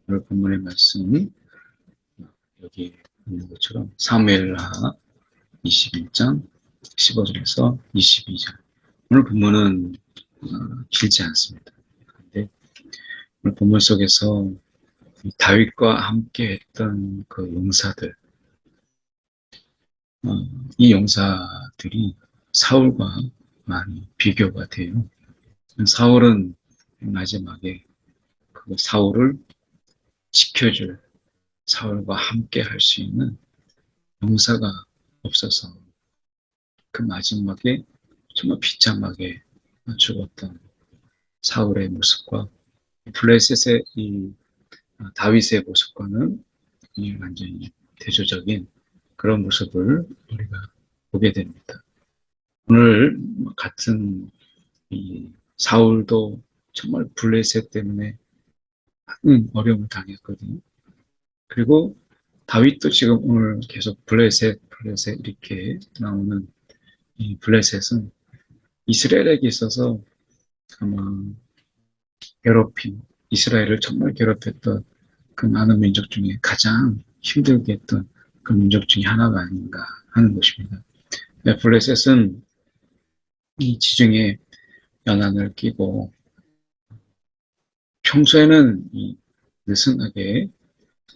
오늘 본문의 말씀이 여기 있는 것처럼 사무엘하 21장 15절에서 22절. 오늘 본문은 길지 않습니다. 그런데 오늘 본문 속에서 다윗과 함께 했던 그 용사들, 이 용사들이 사울과 많이 비교가 돼요. 사울은 마지막에 그 사울을 지켜줄, 사울과 함께 할 수 있는 용사가 없어서 그 마지막에 정말 비참하게 죽었던 사울의 모습과 블레셋의 이 다윗의 모습과는 완전히 대조적인 그런 모습을 우리가 보게 됩니다. 오늘 같은 이 사울도 정말 블레셋 때문에 많은 어려움을 당했거든요. 그리고 다윗도 지금 오늘 계속 블레셋 이렇게 나오는 이 블레셋은 이스라엘에게 있어서 아마 괴롭힘, 이스라엘을 정말 괴롭혔던 그 많은 민족 중에 가장 힘들게 했던 그 민족 중에 하나가 아닌가 하는 것입니다. 블레셋은 이 지중해 연안을 끼고 평소에는 이 느슨하게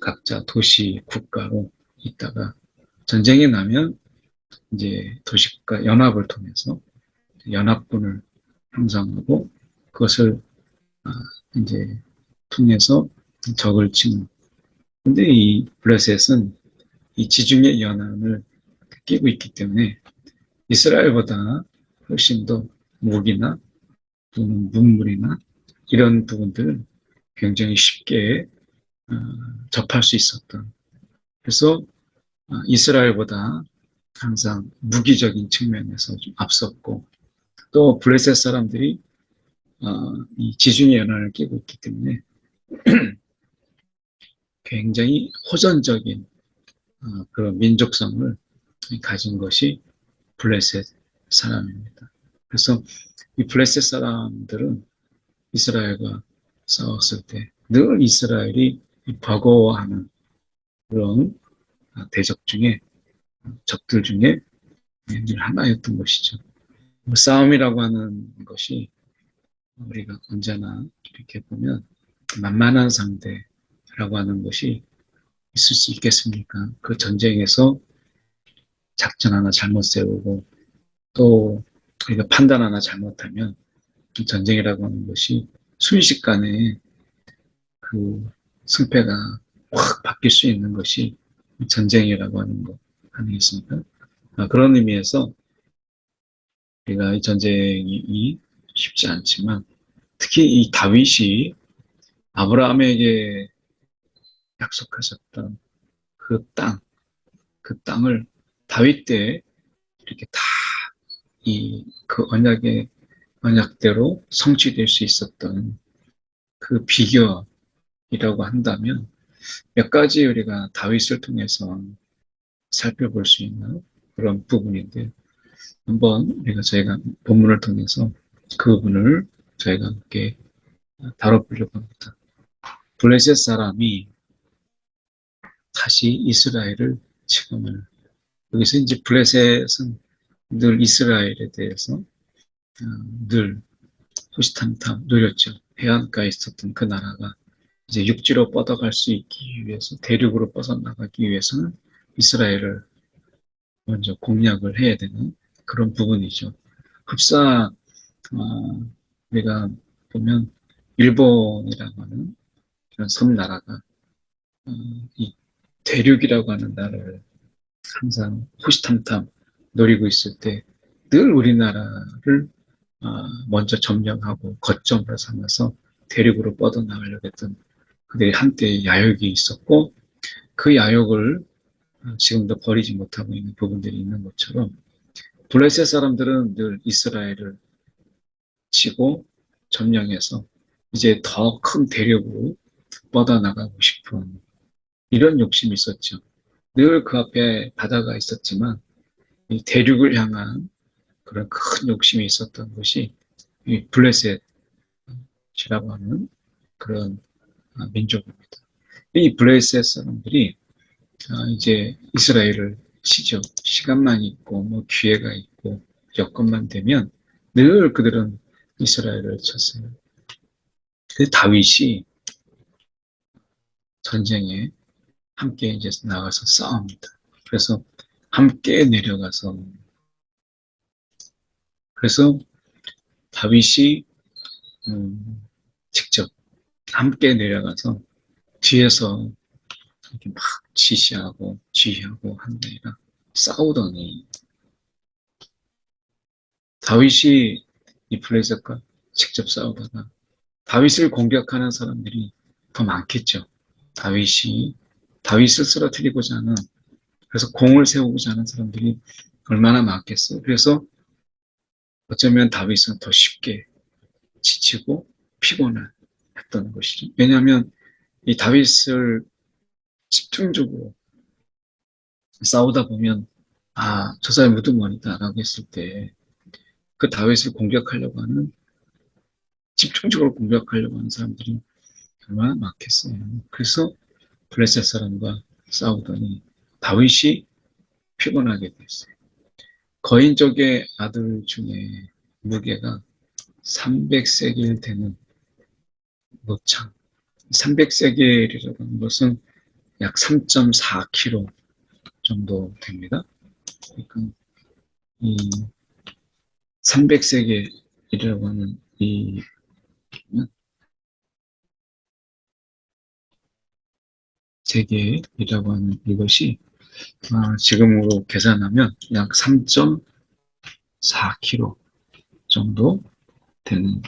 각자 도시 국가로 있다가 전쟁이 나면 이제 도시국가 연합을 통해서 연합군을 형성하고 그것을 이제 통해서 적을 치는. 근데 이 블레셋은 이 지중해 연안을 끼고 있기 때문에 이스라엘보다 훨씬 더 무기나 또는 문물이나 이런 부분들을 굉장히 쉽게 접할 수 있었던. 그래서 이스라엘보다 항상 무기적인 측면에서 좀 앞섰고 또 블레셋 사람들이 이 지중해 연안을 끼고 있기 때문에 굉장히 호전적인 그런 민족성을 가진 것이 블레셋 사람입니다. 그래서 이 블레셋 사람들은 이스라엘과 싸웠을 때 늘 이스라엘이 버거워하는 그런 대적 중에 적들 중에 늘 하나였던 것이죠. 싸움이라고 하는 것이 우리가 언제나 이렇게 보면 만만한 상대라고 하는 것이 있을 수 있겠습니까? 그 전쟁에서 작전 하나 잘못 세우고 또 우리가 판단 하나 잘못하면 전쟁이라고 하는 것이 순식간에 그 승패가 확 바뀔 수 있는 것이 전쟁이라고 하는 것 아니겠습니까? 그런 의미에서 우리가 이 전쟁이 쉽지 않지만 특히 이 다윗이 아브라함에게 약속하셨던 그 땅, 그 땅을 다윗 때 이렇게 다 그 언약대로 성취될 수 있었던 그 비결이라고 한다면 몇 가지 우리가 다윗을 통해서 살펴볼 수 있는 그런 부분인데 한번 저희가 본문을 통해서 그 부분을 저희가 함께 다뤄보려고 합니다. 블레셋 사람이 다시 이스라엘을 지금을 여기서 이제 블레셋은 늘 이스라엘에 대해서 늘 호시탐탐 노렸죠. 해안가에 있었던 그 나라가 이제 육지로 뻗어갈 수 있기 위해서 대륙으로 뻗어나가기 위해서는 이스라엘을 먼저 공략을 해야 되는 그런 부분이죠. 흡사 우리가 보면 일본이라고 하는 그런 섬나라가 이 대륙이라고 하는 나라를 항상 호시탐탐 노리고 있을 때 늘 우리나라를 먼저 점령하고 거점으로 삼아서 대륙으로 뻗어나가려고 했던 그들이 한때 야욕이 있었고 그 야욕을 지금도 버리지 못하고 있는 부분들이 있는 것처럼 블레셋 사람들은 늘 이스라엘을 치고 점령해서 이제 더 큰 대륙으로 뻗어나가고 싶은 이런 욕심이 있었죠. 늘 그 앞에 바다가 있었지만 이 대륙을 향한 그런 큰 욕심이 있었던 것이 이 블레셋이라고 하는 그런 민족입니다. 이 블레셋 사람들이 이제 이스라엘을 치죠. 시간만 있고 뭐 기회가 있고 여건만 되면 늘 그들은 이스라엘을 쳤어요. 그 다윗이 전쟁에 함께 이제 나가서 싸웁니다. 그래서 함께 내려가서 그래서 다윗이 직접 함께 내려가서 뒤에서 이렇게 막 지시하고 지휘하고 한 게 아니라 싸우더니 다윗이 이 블레셋과 직접 싸우다가 다윗을 공격하는 사람들이 더 많겠죠. 다윗을 쓰러뜨리고자 하는 그래서 공을 세우고자 하는 사람들이 얼마나 많겠어요. 그래서 어쩌면 다윗은 더 쉽게 지치고 피곤했던 것이죠. 왜냐하면 이 다윗을 집중적으로 싸우다 보면 저 사람이 무드머니다라고 했을 때 그 다윗을 공격하려고 하는 집중적으로 공격하려고 하는 사람들이 얼마나 많겠어요. 그래서 블레셋 사람과 싸우더니 다윗이 피곤하게 됐어요. 거인족의 아들 중에 무게가 300세겔 되는 노창. 300세겔이라고 하는 것은 약 3.4kg 정도 됩니다. 그러니까 이 300세겔이라고 하는 이 세겔이라고 하는 이것이 지금으로 계산하면 약 3.4kg 정도 되는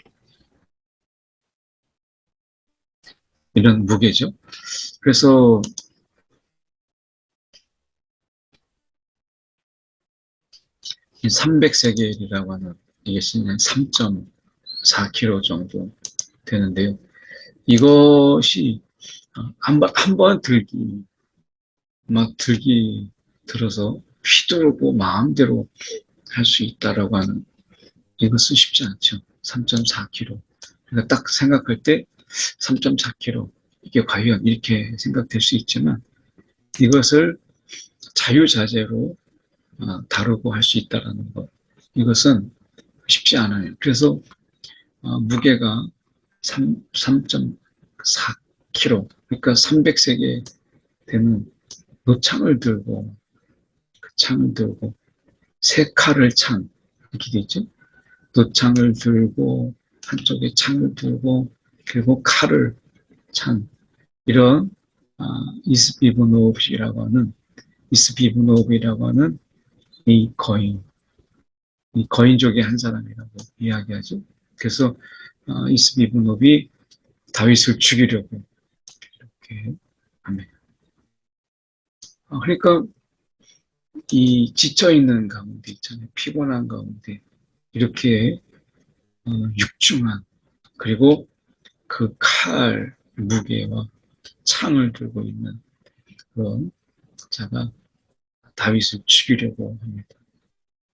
이런 무게죠. 그래서 300세겔이라고 하는 이것이 3.4kg 정도 되는데요. 이것이 한번 들어서 휘두르고 마음대로 할 수 있다라고 하는 이것은 쉽지 않죠. 3.4kg. 그러니까 딱 생각할 때 3.4kg. 이게 과연 이렇게 생각될 수 있지만 이것을 자유자재로 다루고 할 수 있다는 것. 이것은 쉽지 않아요. 그래서 무게가 3.4kg, 그러니까 300세계 되는 노창을 들고 그 창을 들고 세 칼을 찬 이렇게 돼 있죠. 노창을 들고 한쪽에 창을 들고 그리고 칼을 찬 이런 이스비브노브이라고 하는 이 거인족의 한 사람이라고 이야기하죠. 그래서 이스비브노브이 다윗을 죽이려고 이렇게 합니다. 그러니까 이 지쳐있는 가운데 있잖아요. 피곤한 가운데 이렇게 육중한 그리고 그 칼 무게와 창을 들고 있는 그런 자가 다윗을 죽이려고 합니다.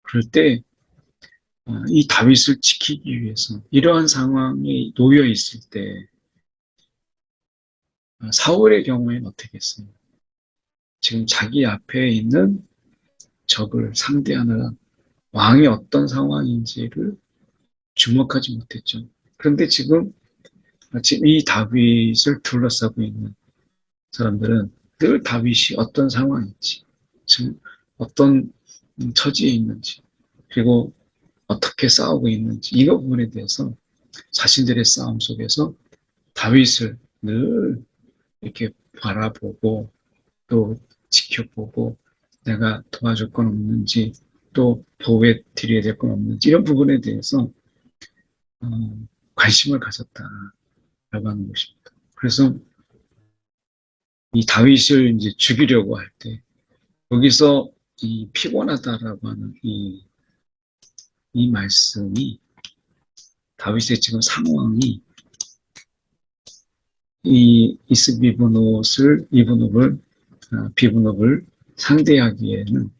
그럴 때 이 다윗을 지키기 위해서 이러한 상황에 놓여 있을 때 사울의 경우에는 어떻게 했어요? 지금 자기 앞에 있는 적을 상대하느라 왕이 어떤 상황인지를 주목하지 못했죠. 그런데 지금 이 다윗을 둘러싸고 있는 사람들은 늘 다윗이 어떤 상황인지, 지금 어떤 처지에 있는지, 그리고 어떻게 싸우고 있는지 이 부분에 대해서 자신들의 싸움 속에서 다윗을 늘 이렇게 바라보고 또 지켜보고 내가 도와줄 건 없는지 또 보호해 드려야 될 건 없는지 이런 부분에 대해서 관심을 가졌다라고 하는 것입니다. 그래서 이 다윗을 이제 죽이려고 할 때 여기서 이 피곤하다라고 하는 이 말씀이 다윗의 지금 상황이 이 비브노를 상대하기에는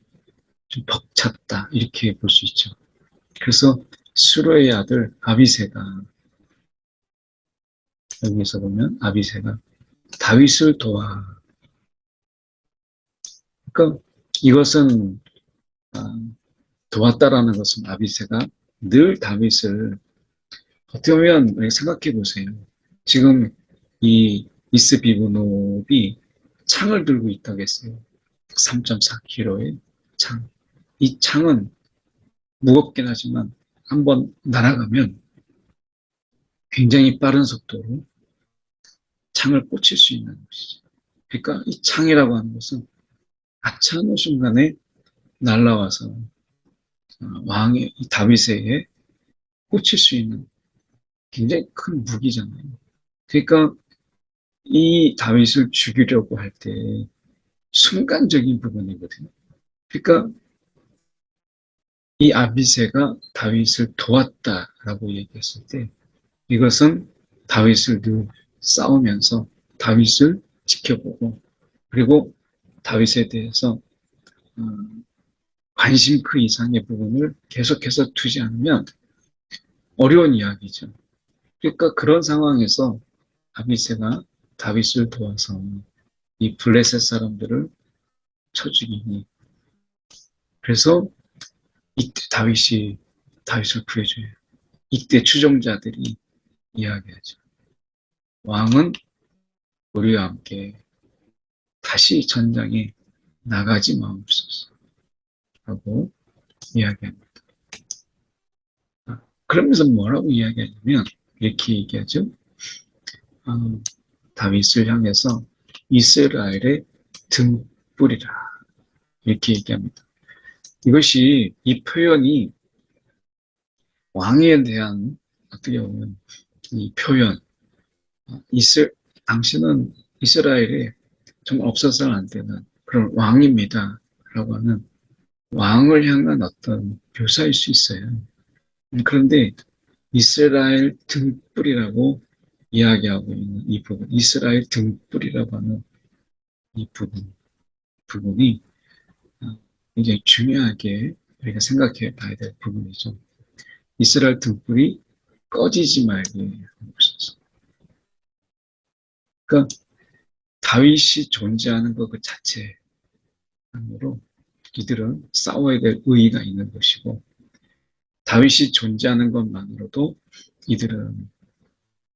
좀 벅찼다 이렇게 볼 수 있죠. 그래서 수르의 아들 아비새가 여기서 보면 아비새가 다윗을 도와. 그러니까 이것은 도왔다라는 것은 아비새가 늘 다윗을 어떻게 보면 생각해 보세요. 지금 이 이스비브노비 창을 들고 있다고 했어요. 3.4kg의 창. 이 창은 무겁긴 하지만 한번 날아가면 굉장히 빠른 속도로 창을 꽂힐 수 있는 것이죠. 그러니까 이 창이라고 하는 것은 하찮은 순간에 날아와서 왕의 다윗에게 꽂힐 수 있는 굉장히 큰 무기잖아요. 그러니까 이 다윗을 죽이려고 할 때 순간적인 부분이거든요. 그러니까 이 아비새가 다윗을 도왔다라고 얘기했을 때 이것은 다윗을 늘 싸우면서 다윗을 지켜보고 그리고 다윗에 대해서 관심 그 이상의 부분을 계속해서 두지 않으면 어려운 이야기죠. 그러니까 그런 상황에서 아비새가 다윗을 도와서 이 블레셋 사람들을 쳐 죽이니 그래서 이때 다윗을 구해줘요. 이때 추종자들이 이야기하죠. 왕은 우리와 함께 다시 전장에 나가지 마옵소서 라고 이야기합니다. 그러면서 뭐라고 이야기하냐면 이렇게 얘기하죠. 다윗을 향해서 이스라엘의 등불이라 이렇게 얘기합니다. 이것이 이 표현이 왕에 대한 어떻게 보면 이 표현 당신은 이스라엘에 정말 없어서는 안 되는 그런 왕입니다 라고 하는 왕을 향한 어떤 묘사일 수 있어요. 그런데 이스라엘 등불이라고 이야기하고 있는 이 부분, 이스라엘 등불이라고 하는 이 부분이 굉장히 중요하게 우리가 생각해 봐야 될 부분이죠. 이스라엘 등불이 꺼지지 말게 하는 것이죠. 그러니까 다윗이 존재하는 것 그 자체로 이들은 싸워야 될 의의가 있는 것이고 다윗이 존재하는 것만으로도 이들은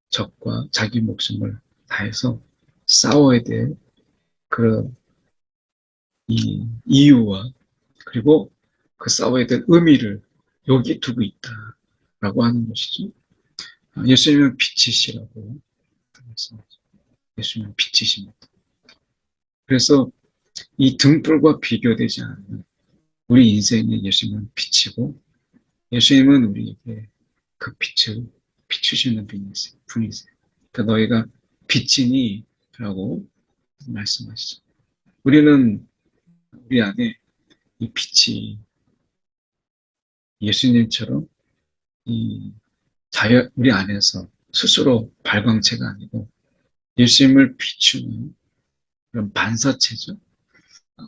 적과 자기 목숨을 다해서 싸워야 될 그런 이 이유와 그리고 그 싸워야 될 의미를 여기 두고 있다라고 하는 것이죠. 예수님은 빛이시라고 말씀하죠. 예수님은 빛이십니다. 그래서 이 등불과 비교되지 않는 우리 인생의 예수님은 빛이고 예수님은 우리에게 그 빛을 비추시는 분이세요. 그러니까 너희가 빛이니 라고 말씀하시죠. 우리는 우리 안에 이 빛이 예수님처럼 우리 안에서 스스로 발광체가 아니고 예수님을 비추는 그런 반사체죠.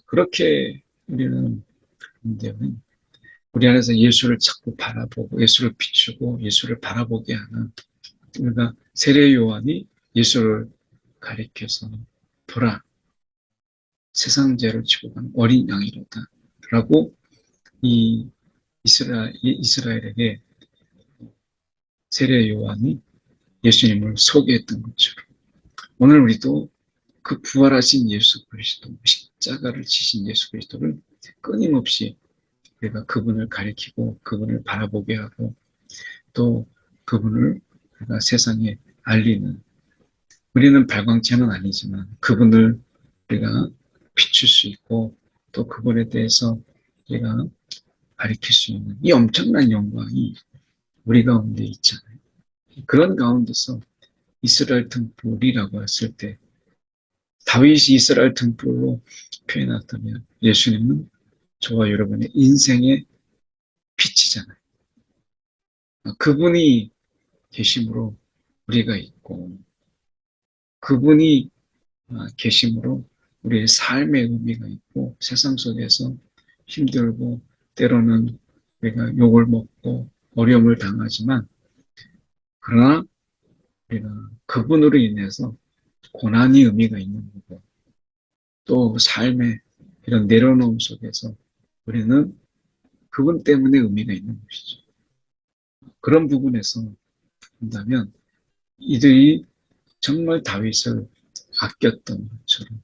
그렇게 우리는 우리 안에서 예수를 자꾸 바라보고 예수를 비추고 예수를 바라보게 하는 그러니까 세례 요한이 예수를 가리켜서 보라 세상 죄를 지고 가는 어린 양이로다 라고 이 이스라엘에게 세례 요한이 예수님을 소개했던 것처럼 오늘 우리도 그 부활하신 예수 그리스도 십자가를 지신 예수 그리스도를 끊임없이 우리가 그분을 가리키고 그분을 바라보게 하고 또 그분을 우리가 세상에 알리는 우리는 발광체는 아니지만 그분을 우리가 비출 수 있고 또 그분에 대해서 우리가 가리킬 수 있는 이 엄청난 영광이 우리 가운데 있잖아요. 그런 가운데서 이스라엘 등불이라고 했을 때 다윗이 이스라엘 등불로 표현했다면 예수님은 저와 여러분의 인생의 빛이잖아요. 그분이 계심으로 우리가 있고 그분이 계심으로 우리의 삶의 의미가 있고 세상 속에서 힘들고 때로는 우리가 욕을 먹고 어려움을 당하지만 그러나 우리가 그분으로 인해서 고난이 의미가 있는 거고, 또 삶의 이런 내려놓음 속에서 우리는 그분 때문에 의미가 있는 것이죠. 그런 부분에서 본다면 이들이 정말 다윗을 아꼈던 것처럼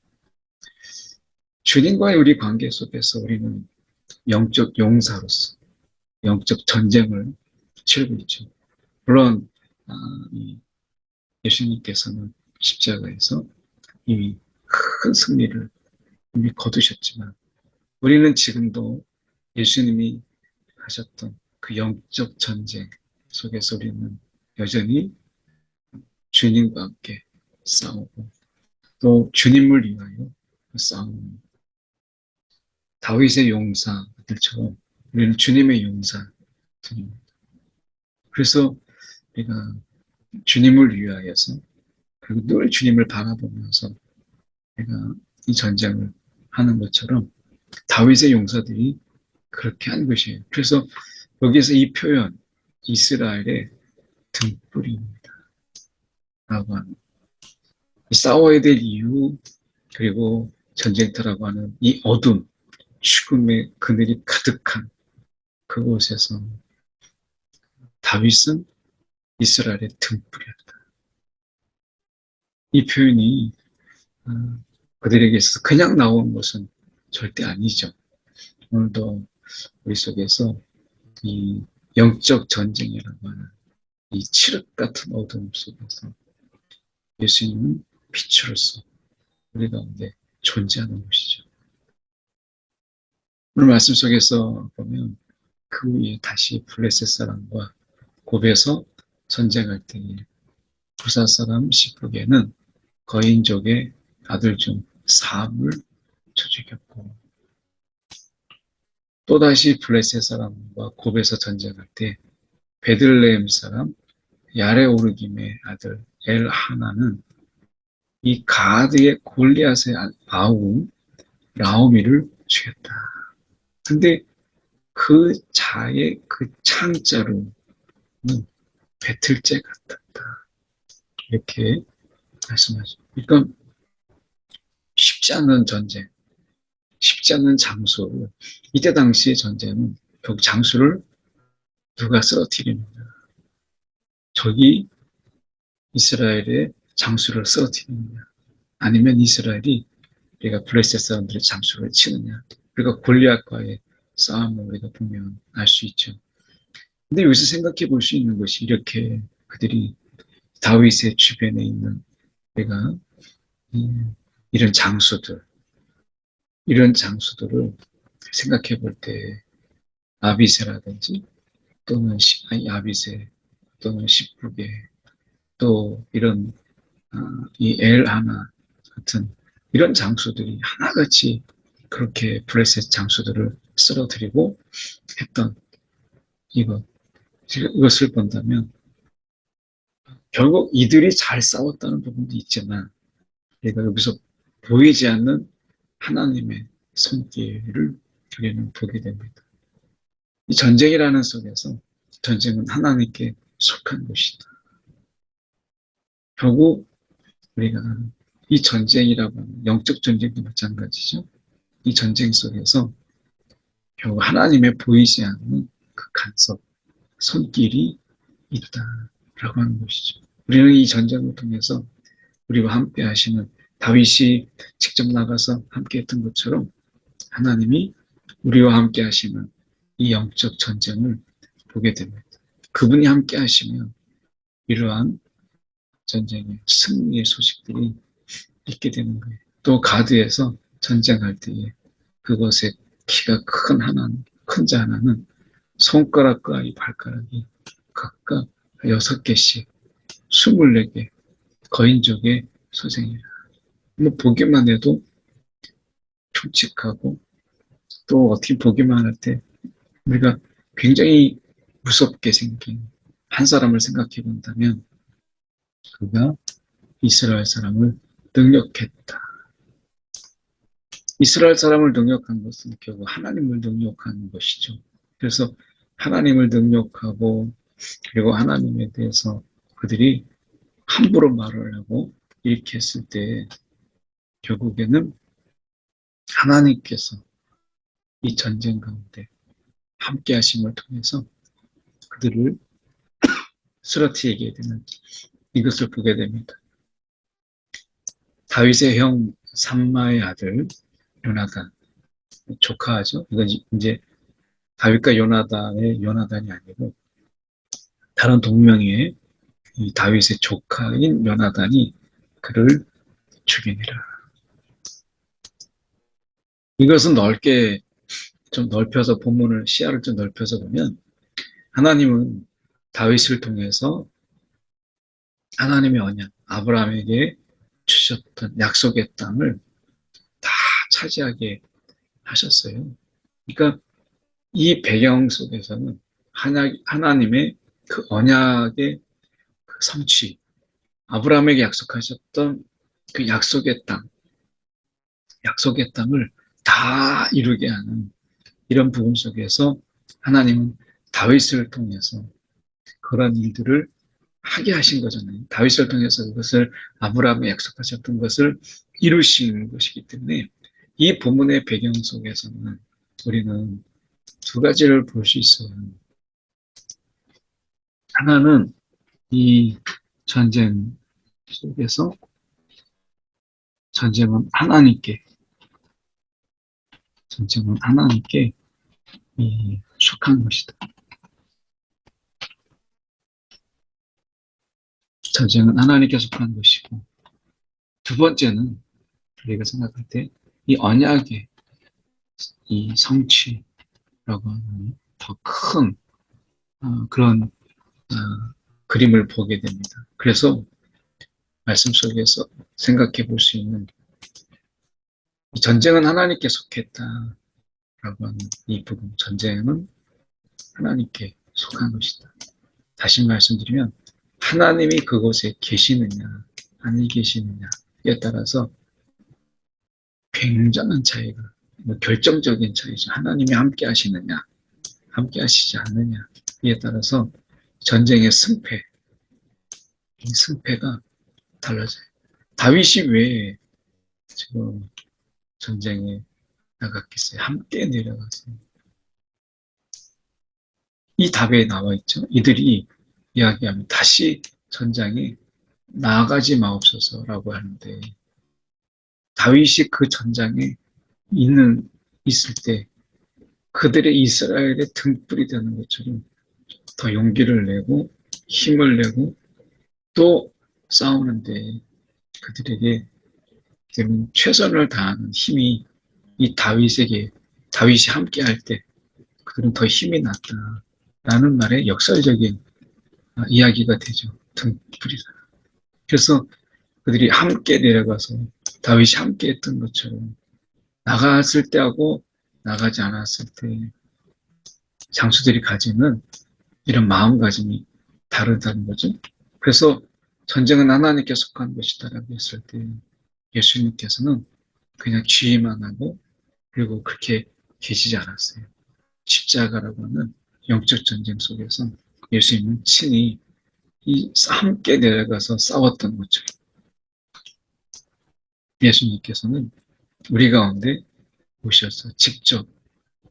주님과의 우리 관계 속에서 우리는 영적 용사로서 영적 전쟁을 치르고 있죠. 물론 이 예수님께서는 십자가에서 이미 큰 승리를 이미 거두셨지만 우리는 지금도 예수님이 하셨던 그 영적 전쟁 속에서 우리는 여전히 주님과 함께 싸우고 또 주님을 위하여 싸우는 다윗의 용사들처럼 우리는 주님의 용사들입니다. 그래서 우리가 주님을 위하여서 그리고 늘 주님을 바라보면서 우리가 이 전쟁을 하는 것처럼 다윗의 용사들이 그렇게 한 것이에요. 그래서 여기에서 이 표현 이스라엘의 등불입니다. 라고 하는 싸워야 될 이유 그리고 전쟁터라고 하는 이 어둠 죽음의 그늘이 가득한 그곳에서 다윗은 이스라엘의 등불이었다. 이 표현이 그들에게 있어서 그냥 나온 것은 절대 아니죠. 오늘도 우리 속에서 이 영적 전쟁이라고 하는 이 칠흑 같은 어둠 속에서 예수님은 빛으로서 우리 가운데 존재하는 것이죠. 오늘 말씀 속에서 보면 그 후에 다시 블레셋 사람과 곱에서 전쟁할 때에 부사 사람 시브게는 거인족의 아들 중 사함을 쳐 죽였고 또다시 블레셋 사람과 곱에서 전쟁할 때 베들레헴 사람 야레오르김의 아들 엘하나는 이 가드의 골리앗의 아우 라오미를 죽였다. 근데 그 자의 그 창자로는 배틀째 같았다. 이렇게 말씀하죠. 그러니까 쉽지 않은 전쟁, 쉽지 않은 장소를 이때 당시의 전쟁은 결국 장수를 누가 쓰러뜨립니다. 적이 이스라엘의 장수를 쓰러뜨리느냐 아니면 이스라엘이 우리가 블레셋 사람들의 장수를 치느냐 우리가 골리앗과의 싸움을 우리가 보면 알 수 있죠. 근데 여기서 생각해 볼 수 있는 것이 이렇게 그들이 다윗의 주변에 있는 우리가 이런 장수들 이런 장수들을 생각해 볼 때 아비새라든지 또는 아비새 또는 십부게 또 이런 이 엘하나 같은 이런 장수들이 하나같이 그렇게 블레셋 장수들을 쓰러뜨리고 했던 이것을 본다면 결국 이들이 잘 싸웠다는 부분도 있지만 우리가 여기서 보이지 않는 하나님의 손길을 우리는 보게 됩니다. 이 전쟁이라는 속에서 전쟁은 하나님께 속한 것이다. 결국 우리가 이 전쟁이라고 하는 영적 전쟁도 마찬가지죠. 이 전쟁 속에서 결국 하나님의 보이지 않는 그 간섭, 손길이 있다라고 하는 것이죠. 우리는 이 전쟁을 통해서 우리와 함께 하시는 다윗이 직접 나가서 함께 했던 것처럼 하나님이 우리와 함께 하시는 이 영적 전쟁을 보게 됩니다. 그분이 함께 하시면 이러한 전쟁의 승리의 소식들이 있게 되는 거예요. 또 가드에서 전쟁할 때에 그것의 키가 큰 자 하나는 손가락과 이 발가락이 각각 6개씩 24개 거인족의 소생이라. 뭐 보기만 해도 흉측하고 또 어떻게 보기만 할 때 우리가 굉장히 무섭게 생긴 한 사람을 생각해 본다면 그가 이스라엘 사람을 능력했다. 이스라엘 사람을 능력한 것은 결국 하나님을 능력한 것이죠. 그래서 하나님을 능력하고 그리고 하나님에 대해서 그들이 함부로 말을 하고 이렇게 했을 때 결국에는 하나님께서 이 전쟁 가운데 함께 하심을 통해서 그들을 쓰러뜨리게 되는 이것을 보게 됩니다. 다윗의 형 삼마의 아들 요나단, 조카죠. 이건 이제 다윗과 요나단의 요나단이 아니고 다른 동명의 이 다윗의 조카인 요나단이 그를 죽이니라. 이것은 넓게 좀 넓혀서 본문을 시야를 좀 넓혀서 보면 하나님은 다윗을 통해서 하나님의 언약 아브라함에게 주셨던 약속의 땅을 다 차지하게 하셨어요. 그러니까 이 배경 속에서는 하나님의 그 언약의 그 성취, 아브라함에게 약속하셨던 그 약속의 땅을 다 이루게 하는 이런 부분 속에서 하나님은 다윗을 통해서 그런 일들을 하게 하신 거잖아요. 다윗을 통해서 그것을 아브라함에 약속하셨던 것을 이루시는 것이기 때문에 이 본문의 배경 속에서는 우리는 두 가지를 볼 수 있어요. 하나는 이 전쟁 속에서 전쟁은 하나님께 속한 것이다. 전쟁은 하나님께 속한 것이고, 두 번째는 우리가 생각할 때 이 언약의 이 성취라고 하는 더 큰 그런 그림을 보게 됩니다. 그래서 말씀 속에서 생각해 볼 수 있는 이 전쟁은 하나님께 속했다라고 하는 이 부분, 전쟁은 하나님께 속한 것이다. 다시 말씀드리면 하나님이 그곳에 계시느냐 아니 계시느냐에 따라서 굉장한 차이가, 결정적인 차이죠. 하나님이 함께 하시느냐 함께 하시지 않느냐에 따라서 전쟁의 이 승패가 달라져요. 다윗이 왜 지금 전쟁에 나갔겠어요? 함께 내려갔어요. 이 답에 나와 있죠. 이들이 이야기하면 다시 전장에 나아가지 마옵소서라고 하는데 다윗이 그 전장에 있을 때 그들의 이스라엘의 등불이 되는 것처럼 더 용기를 내고 힘을 내고 또 싸우는데 그들에게 최선을 다하는 힘이 이 다윗이 함께 할 때 그들은 더 힘이 났다라는 말의 역설적인 이야기가 되죠. 등불이다. 그래서 그들이 함께 내려가서 다윗이 함께 했던 것처럼 나갔을 때하고 나가지 않았을 때 장수들이 가지는 이런 마음가짐이 다르다는 거죠. 그래서 전쟁은 하나님께 속한 것이다라고 했을 때 예수님께서는 그냥 주의만 하고 그리고 그렇게 계시지 않았어요. 십자가라고 하는 영적 전쟁 속에서 예수님은 친히 함께 내려가서 싸웠던 거죠. 예수님께서는 우리 가운데 오셔서 직접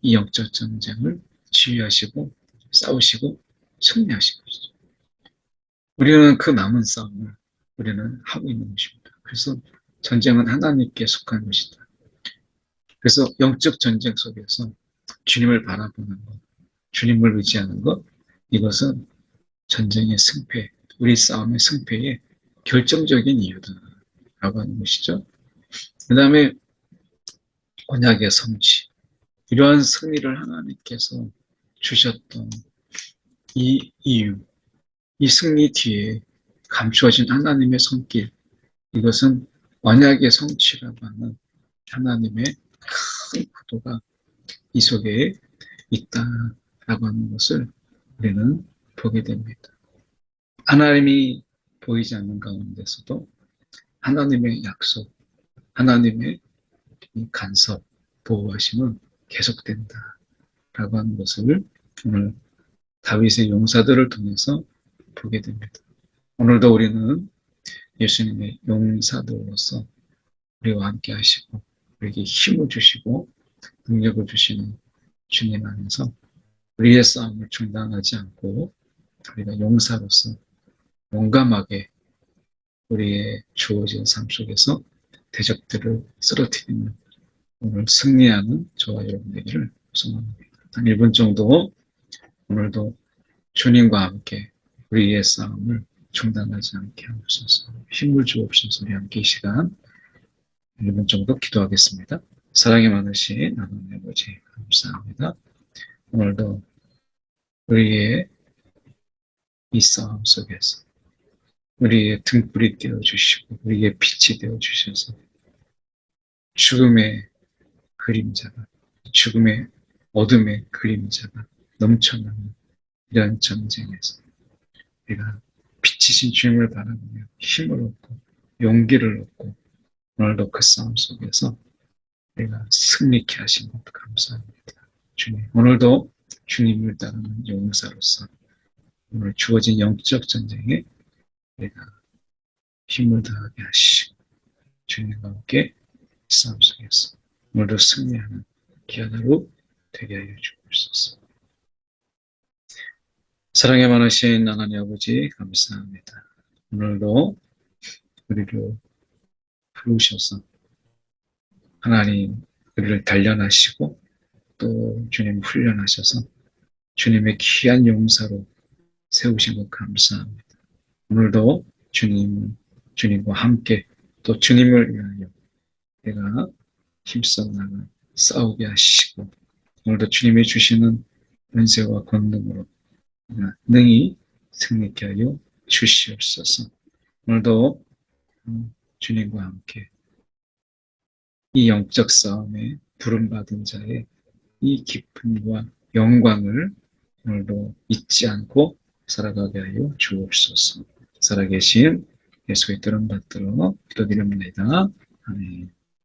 이 영적 전쟁을 지휘하시고 싸우시고 승리하신 것이죠. 우리는 그 남은 싸움을 우리는 하고 있는 것입니다. 그래서 전쟁은 하나님께 속한 것이다. 그래서 영적 전쟁 속에서 주님을 바라보는 것, 주님을 의지하는 것, 이것은 전쟁의 승패, 우리 싸움의 승패의 결정적인 이유다라고 하는 것이죠. 그 다음에 언약의 성취, 이러한 승리를 하나님께서 주셨던 이 이유, 이 승리 뒤에 감추어진 하나님의 손길, 이것은 언약의 성취라고 하는 하나님의 큰 구도가 이 속에 있다라고 하는 것을 우리는 보게 됩니다. 하나님이 보이지 않는 가운데서도 하나님의 약속, 하나님의 간섭, 보호하심은 계속된다라고 하는 것을 오늘 다윗의 용사들을 통해서 보게 됩니다. 오늘도 우리는 예수님의 용사들로서 우리와 함께 하시고 우리에게 힘을 주시고 능력을 주시는 주님 안에서 우리의 싸움을 중단하지 않고 우리가 용사로서 용감하게 우리의 주어진 삶 속에서 대적들을 쓰러뜨리는 오늘 승리하는 저와 여러분 되기를 소망합니다. 한 1분 정도 오늘도 주님과 함께 우리의 싸움을 중단하지 않게 하옵소서. 힘을 주옵소서. 우리 함께 이 시간 1분 정도 기도하겠습니다. 사랑이 많으신 하나님 아버지 감사합니다. 오늘도 우리의 이 싸움 속에서 우리의 등불이 되어주시고 우리의 빛이 되어주셔서 죽음의 그림자가 죽음의 어둠의 그림자가 넘쳐나는 이러한 전쟁에서 우리가 빛이신 주님을 바라보며 힘을 얻고 용기를 얻고 오늘도 그 싸움 속에서 우리가 승리케 하신 것 감사합니다. 주님, 오늘도 주님을 따르는 용사로서 오늘 주어진 영적 전쟁에 우리가 힘을 다하게 하시고 주님과 함께 싸움 속에서 오늘도 승리하는 귀한 하루 되게 하여 주옵소서. 사랑에 많으신 하나님 아버지 감사합니다. 오늘도 우리를 부르셔서 하나님 우리를 단련하시고 또 주님 훈련하셔서 주님의 귀한 용사로 세우신 것 감사합니다. 오늘도 주님과 함께 또 주님을 위하여 내가 힘써 나가 싸우게 하시고 오늘도 주님이 주시는 은혜와 권능으로 능히 승리케 하여 주시옵소서. 오늘도 주님과 함께 이 영적 싸움에 부름받은 자의 이 기쁨과 영광을 오늘도 잊지 않고 살아가게 하여 주옵소서. 살아계신 예수의 이름 받들어 기도드립니다. 아멘.